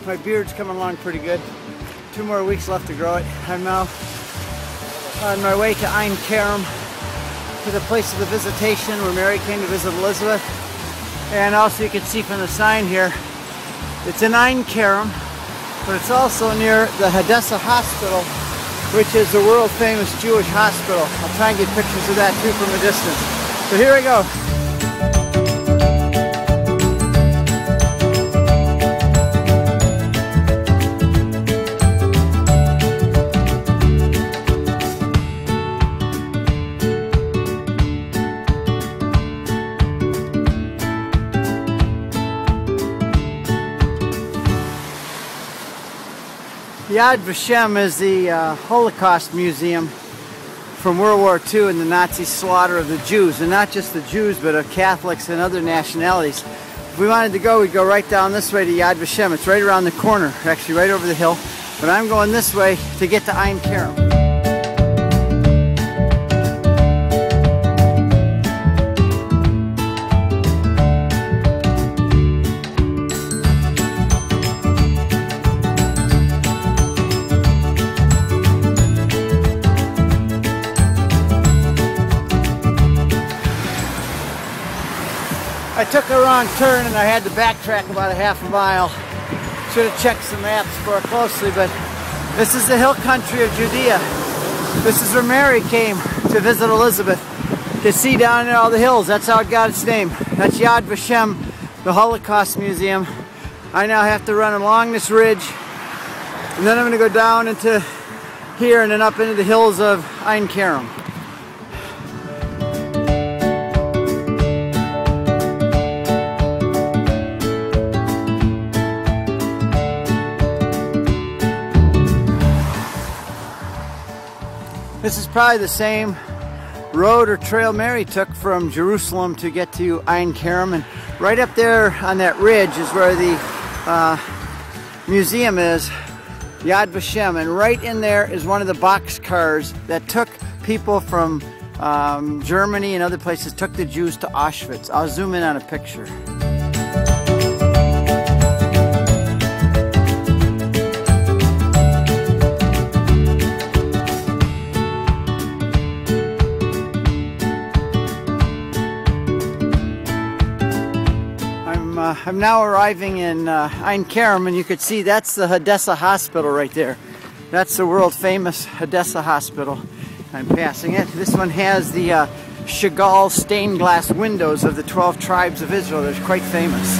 My beard's coming along pretty good. 2 more weeks left to grow it. I'm now on my way to Kerem, to the place of the Visitation where Mary came to visit Elizabeth. And also you can see from the sign here, it's in Kerem, but it's also near the Hadassah Hospital, which is the world famous Jewish hospital. I'll try and get pictures of that too from a distance. So here we go. Yad Vashem is the Holocaust museum from World War II and the Nazi slaughter of the Jews, and not just the Jews but of Catholics and other nationalities. If we wanted to go, we'd go right down this way to Yad Vashem. It's right around the corner, actually right over the hill, but I'm going this way to get to Kerem. I took a wrong turn and I had to backtrack about a half a mile. Should have checked some maps more closely, but this is the hill country of Judea. This is where Mary came to visit Elizabeth. You can see down there all the hills. That's how it got its name. That's Yad Vashem, the Holocaust Museum. I now have to run along this ridge, and then I'm going to go down into here and then up into the hills of Kerem. This is probably the same road or trail Mary took from Jerusalem to get to Kerem, and right up there on that ridge is where the museum is, Yad Vashem, and right in there is one of the box cars that took people from Germany and other places, took the Jews to Auschwitz. I'll zoom in on a picture. I'm now arriving in Kerem, and you could see that's the Hadassah Hospital right there. That's the world famous Hadassah Hospital. I'm passing it. This one has the Chagall stained glass windows of the 12 tribes of Israel. They're quite famous.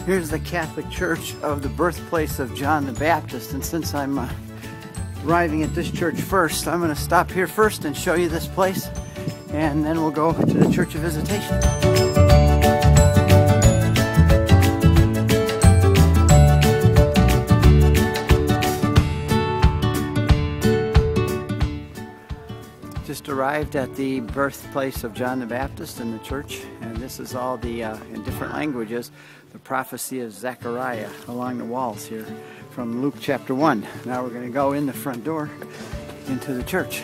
Here's the Catholic Church of the birthplace of John the Baptist, and since I'm arriving at this church first, I'm going to stop here first and show you this place, and then we'll go to the Church of Visitation. Just arrived at the birthplace of John the Baptist in the church, and this is all the, in different languages, the prophecy of Zechariah along the walls here from Luke chapter 1. Now we're going to go in the front door into the church.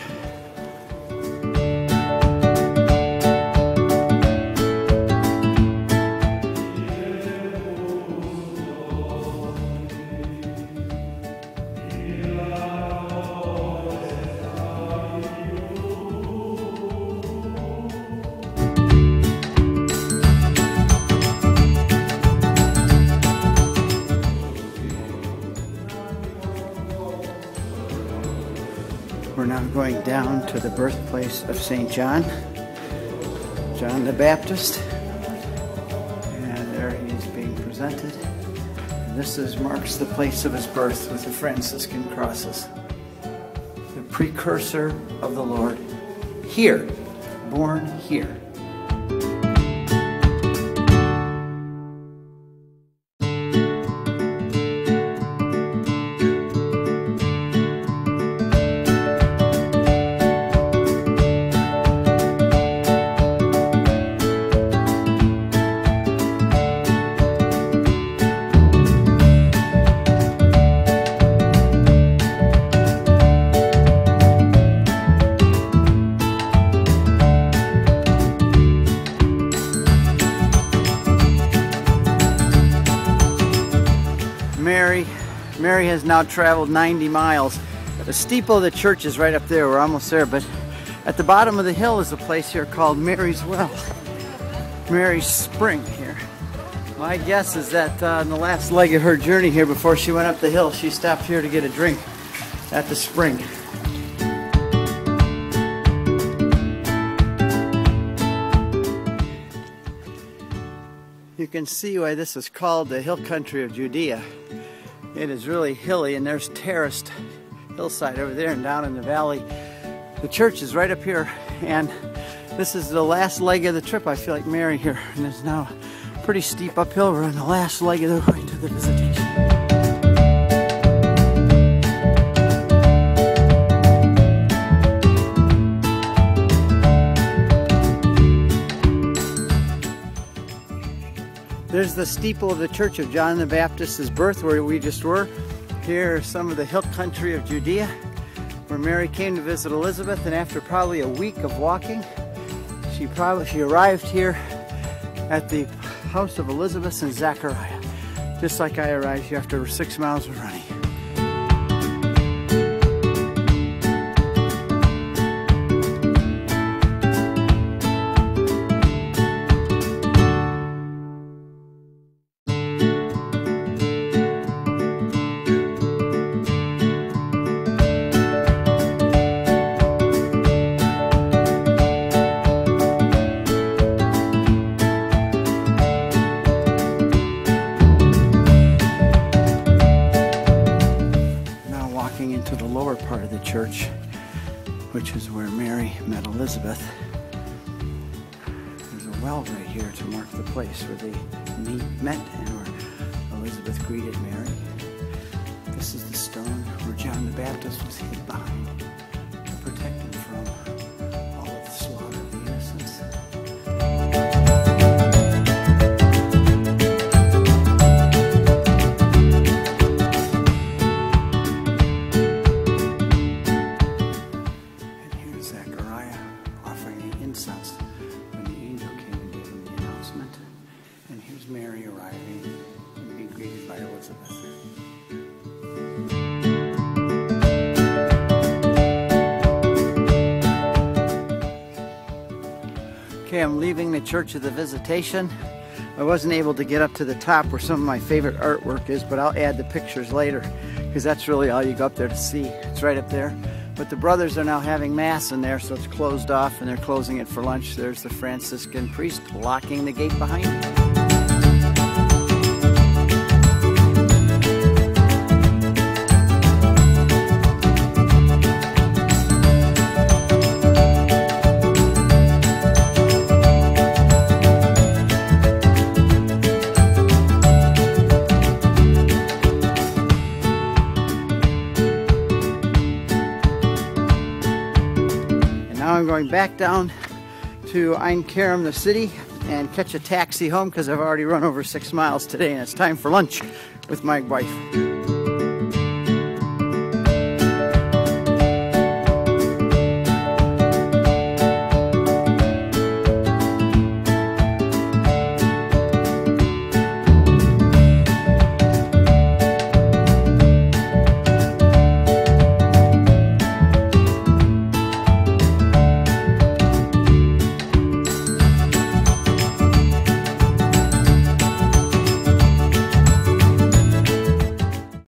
We're now going down to the birthplace of St. John, John the Baptist, and there he is being presented. And this marks the place of his birth with the Franciscan crosses. The precursor of the Lord, here, born here. Mary. Mary has now traveled 90 miles. The steeple of the church is right up there. We're almost there, but at the bottom of the hill is a place here called Mary's Well. Mary's Spring here. My guess is that in the last leg of her journey here before she went up the hill, she stopped here to get a drink at the spring. You can see why this is called the hill country of Judea. It is really hilly, and there's terraced hillside over there and down in the valley. The church is right up here, and this is the last leg of the trip. I feel like Mary here, and it's now pretty steep uphill. We're on the last leg of the way to the Visitation. There's the steeple of the Church of John the Baptist's birth, where we just were. Here are some of the hill country of Judea, where Mary came to visit Elizabeth, and after probably a week of walking, she arrived here at the house of Elizabeth and Zachariah, just like I arrived here after 6 miles of running. Into the lower part of the church, which is where Mary met Elizabeth. There's a well right here to mark the place where they met and where Elizabeth greeted Mary. This is the stone where John the Baptist was hid behind to protect him from all of the slaughter of the innocents. When the angel came and gave him the announcement. And here's Mary arriving and being greeted by Elizabeth. Okay, I'm leaving the Church of the Visitation. I wasn't able to get up to the top where some of my favorite artwork is, but I'll add the pictures later, because that's really all you go up there to see. It's right up there. But the brothers are now having Mass in there, so it's closed off, and they're closing it for lunch. There's the Franciscan priest locking the gate behind him. Now I'm going back down to Kerem, the city, and catch a taxi home because I've already run over 6 miles today, and it's time for lunch with my wife.